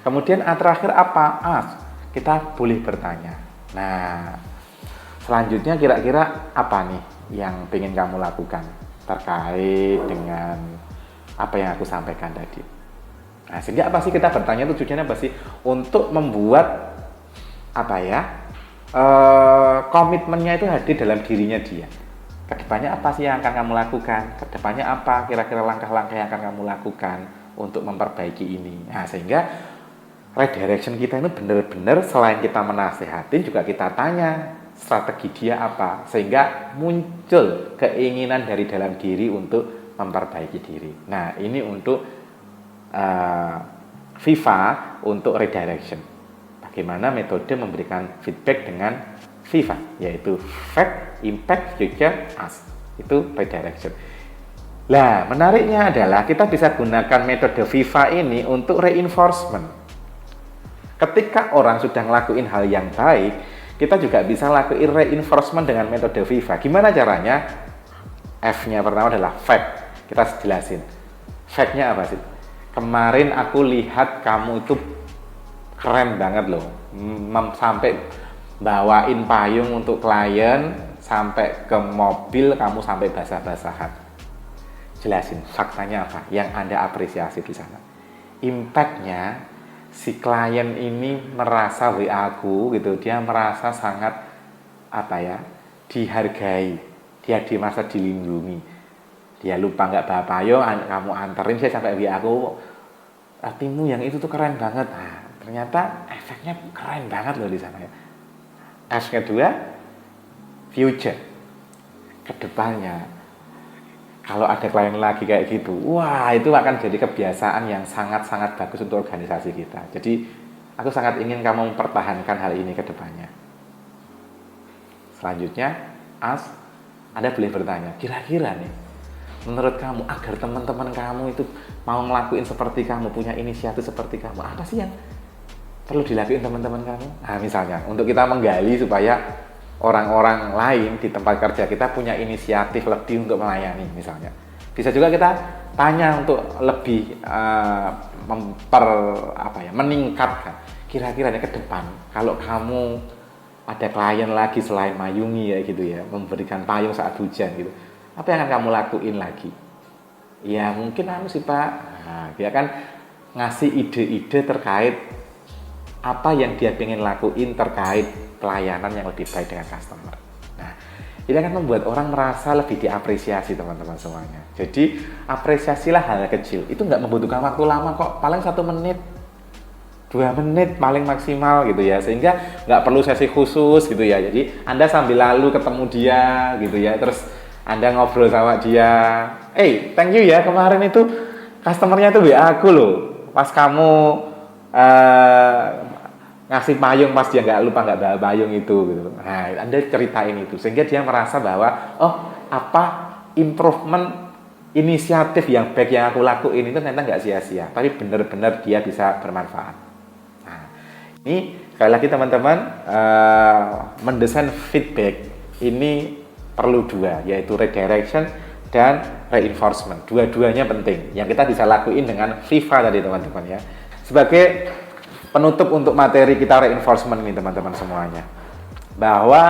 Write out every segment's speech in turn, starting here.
Kemudian A terakhir apa? A, kita boleh bertanya. Nah, selanjutnya kira-kira apa nih yang ingin kamu lakukan terkait dengan apa yang aku sampaikan tadi? Nah, sehingga apa sih kita bertanya, tujuannya apa sih? Untuk membuat apa ya? Komitmennya itu hadir dalam dirinya dia. Kedepannya apa sih yang akan kamu lakukan? Kedepannya apa kira-kira langkah-langkah yang akan kamu lakukan untuk memperbaiki ini? Nah, sehingga redirection kita ini benar-benar selain kita menasehatin juga kita tanya strategi dia apa, sehingga muncul keinginan dari dalam diri untuk memperbaiki diri. Nah, ini untuk Viva untuk redirection. Bagaimana metode memberikan feedback dengan Viva, yaitu fact, impact, future, ask. Itu redirection. Nah, menariknya adalah kita bisa gunakan metode Viva ini untuk reinforcement. Ketika orang sudah ngelakuin hal yang baik, kita juga bisa lakuin reinforcement dengan metode Viva. Gimana caranya? F-nya pertama adalah fact. Kita jelasin. Fact-nya apa sih? Kemarin aku lihat kamu itu keren banget loh. Sampai bawain payung untuk klien, sampai ke mobil kamu sampai basah-basahan. Jelasin faktanya apa yang Anda apresiasi di sana. Impact-nya, si klien ini merasa WA aku gitu, dia merasa sangat apa ya, dihargai, dia merasa dilindungi, dia lupa nggak bawa payung, kamu anterin saya sampai WA aku, artimu yang itu tuh keren banget. Nah, ternyata efeknya keren banget loh di sana ya. S kedua, future, kedepannya. Kalau ada klien lagi kayak gitu, wah itu akan jadi kebiasaan yang sangat-sangat bagus untuk organisasi kita. Jadi aku sangat ingin kamu mempertahankan hal ini ke depannya. Selanjutnya, Anda boleh bertanya, kira-kira nih, menurut kamu agar teman-teman kamu itu mau ngelakuin seperti kamu, punya inisiatif seperti kamu, apa sih yang perlu dilakuin teman-teman kamu? Nah, misalnya, untuk kita menggali supaya orang-orang lain di tempat kerja kita punya inisiatif lebih untuk melayani misalnya. Bisa juga kita tanya untuk lebih meningkatkan. Kira-kira ke depan kalau kamu ada klien lagi selain mayungi ya gitu ya, memberikan payung saat hujan gitu, apa yang akan kamu lakuin lagi? Ya mungkin sih Pak. Nah, dia kan ngasih ide-ide terkait apa yang dia pengen lakuin terkait pelayanan yang lebih baik dengan customer. Nah, ini akan membuat orang merasa lebih diapresiasi teman-teman semuanya. Jadi, apresiasilah hal kecil. Itu nggak membutuhkan waktu lama kok. Paling 1 menit, 2 menit paling maksimal gitu ya. Sehingga nggak perlu sesi khusus gitu ya. Jadi, Anda sambil lalu ketemu dia gitu ya. Terus, Anda ngobrol sama dia. Thank you ya, kemarin itu customernya itu WA aku loh. Pas kamu ngasih payung pas dia nggak bawa payung itu gitu. Nah, Anda ceritain itu sehingga dia merasa bahwa apa improvement inisiatif yang baik yang aku lakuin itu ternyata nggak sia-sia, tapi benar-benar dia bisa bermanfaat. Nah, ini sekali lagi teman-teman, mendesain feedback ini perlu 2, yaitu redirection dan reinforcement. Dua-duanya penting yang kita bisa lakuin dengan Viva tadi teman-teman ya. Sebagai penutup untuk materi kita reinforcement ini teman-teman semuanya, bahwa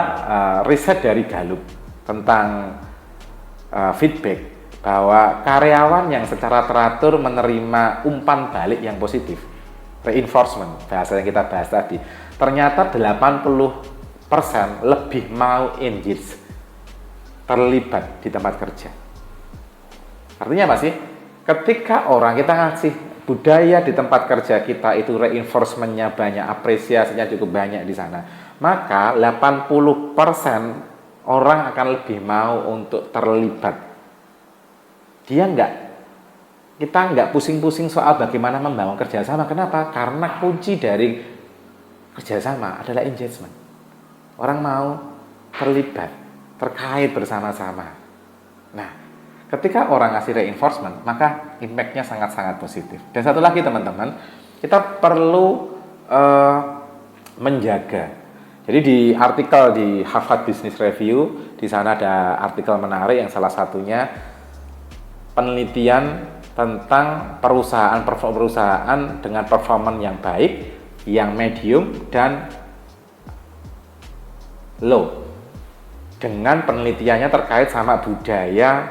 riset dari Gallup tentang feedback, bahwa karyawan yang secara teratur menerima umpan balik yang positif, reinforcement, bahasa yang kita bahas tadi, ternyata 80% lebih mau engage, terlibat di tempat kerja. Artinya apa sih? Ketika orang kita ngasih budaya di tempat kerja kita itu reinforcement-nya banyak, apresiasinya cukup banyak di sana, maka 80% orang akan lebih mau untuk terlibat. Kita nggak pusing-pusing soal bagaimana membangun kerjasama. Kenapa? Karena kunci dari kerjasama adalah engagement. Orang mau terlibat, terkait bersama-sama. Nah, ketika orang ngasih reinforcement, maka impact-nya sangat-sangat positif. Dan satu lagi teman-teman, kita perlu menjaga. Jadi di artikel di Harvard Business Review, di sana ada artikel menarik yang salah satunya penelitian tentang perusahaan dengan performa yang baik, yang medium, dan low. Dengan penelitiannya terkait sama budaya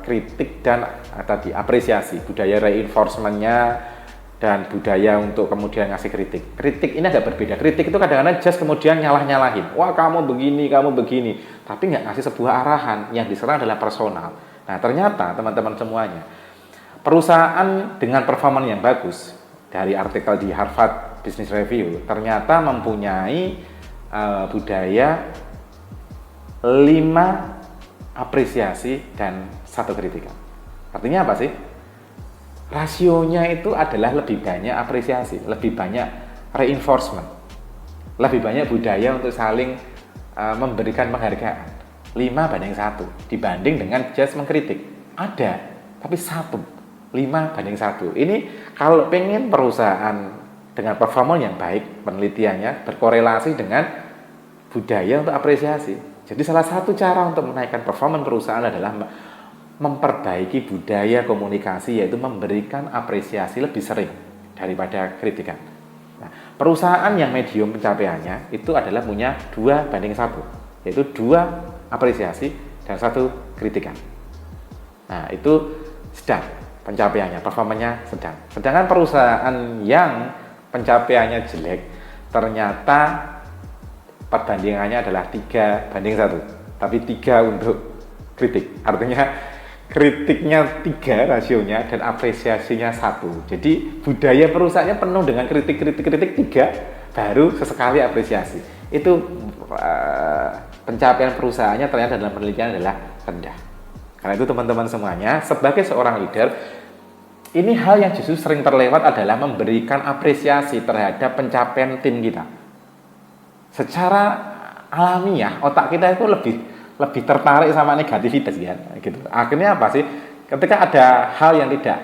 kritik dan tadi apresiasi, budaya reinforcement-nya dan budaya untuk kemudian ngasih kritik. Kritik ini agak berbeda. Kritik itu kadang-kadang just kemudian nyalah-nyalahin. Wah, kamu begini. Tapi nggak ngasih sebuah arahan. Yang diserang adalah personal. Nah, ternyata teman-teman semuanya, perusahaan dengan performa yang bagus, dari artikel di Harvard Business Review, ternyata mempunyai budaya 5 apresiasi dan 1 kritikan. Artinya apa sih? Rasionya itu adalah lebih banyak apresiasi, lebih banyak reinforcement, lebih banyak budaya untuk saling memberikan penghargaan. 5:1 dibanding dengan just mengkritik. Ada, tapi 5:1. Ini kalau pengen perusahaan dengan performa yang baik, penelitiannya berkorelasi dengan budaya untuk apresiasi. Jadi salah satu cara untuk menaikkan performa perusahaan adalah memperbaiki budaya komunikasi, yaitu memberikan apresiasi lebih sering daripada kritikan. Nah, perusahaan yang medium pencapaiannya itu adalah punya 2:1, yaitu 2 apresiasi dan 1 kritikan. Nah, itu sedang pencapaiannya, performanya sedang. Sedangkan perusahaan yang pencapaiannya jelek, ternyata perbandingannya adalah 3:1, tapi 3 untuk kritik. Artinya kritiknya 3 rasionya dan apresiasinya 1. Jadi budaya perusahaannya penuh dengan kritik 3, baru sesekali apresiasi. Itu pencapaian perusahaannya ternyata dalam penelitian adalah rendah. Karena itu teman-teman semuanya, sebagai seorang leader, ini hal yang justru sering terlewat adalah memberikan apresiasi terhadap pencapaian tim kita. Secara alamiah otak kita itu lebih tertarik sama negativitas ya, gitu. Akhirnya apa sih? Ketika ada hal yang tidak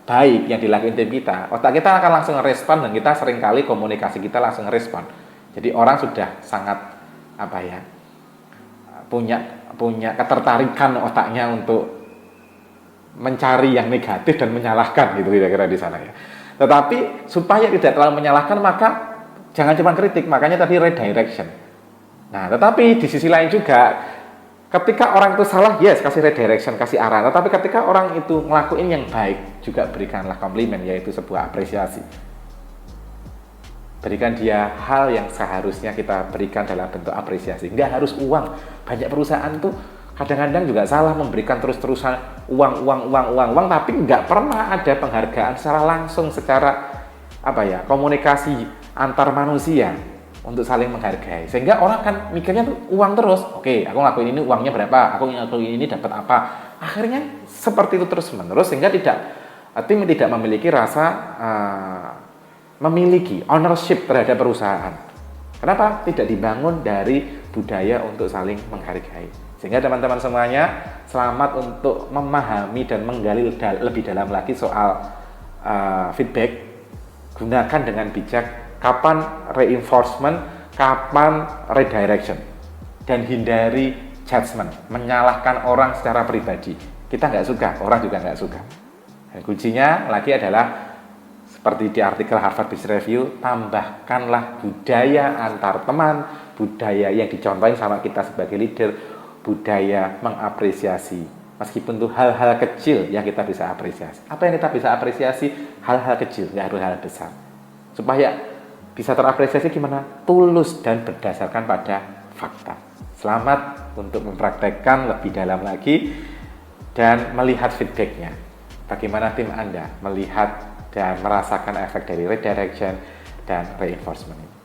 baik yang dilakukan tim kita, otak kita akan langsung respon, dan kita seringkali komunikasi kita langsung respon. Jadi orang sudah sangat punya ketertarikan otaknya untuk mencari yang negatif dan menyalahkan, gitu kira-kira di sana ya. Tetapi supaya tidak terlalu menyalahkan, maka jangan cuma kritik, makanya tadi redirection. Nah, tetapi di sisi lain juga, ketika orang itu salah, yes, kasih redirection, kasih arah. Tetapi ketika orang itu ngelakuin yang baik, juga berikanlah komplimen, yaitu sebuah apresiasi. Berikan dia hal yang seharusnya kita berikan dalam bentuk apresiasi. Nggak harus uang. Banyak perusahaan tuh kadang-kadang juga salah memberikan terus-terusan uang, tapi nggak pernah ada penghargaan secara langsung, secara komunikasi antar manusia untuk saling menghargai, sehingga orang kan mikirnya tuh uang terus. Oke, aku ngelakuin ini uangnya berapa, aku ngelakuin ini dapat apa. Akhirnya seperti itu terus menerus, sehingga tim tidak memiliki rasa memiliki ownership terhadap perusahaan. Kenapa? Tidak dibangun dari budaya untuk saling menghargai. Sehingga teman-teman semuanya, selamat untuk memahami dan menggali lebih dalam lagi soal feedback. Gunakan dengan bijak kapan reinforcement, kapan redirection, dan hindari judgment, menyalahkan orang secara pribadi. Kita nggak suka, orang juga nggak suka. Dan kuncinya lagi adalah seperti di artikel Harvard Business Review, tambahkanlah budaya antar teman, budaya yang dicontohin sama kita sebagai leader, budaya mengapresiasi. Meskipun itu hal-hal kecil yang kita bisa apresiasi. Apa yang kita bisa apresiasi? Hal-hal kecil, nggak harus hal besar. Supaya bisa terapresiasi gimana? Tulus dan berdasarkan pada fakta. Selamat untuk mempraktekkan lebih dalam lagi dan melihat feedbacknya. Bagaimana tim Anda melihat dan merasakan efek dari redirection dan reinforcement ini.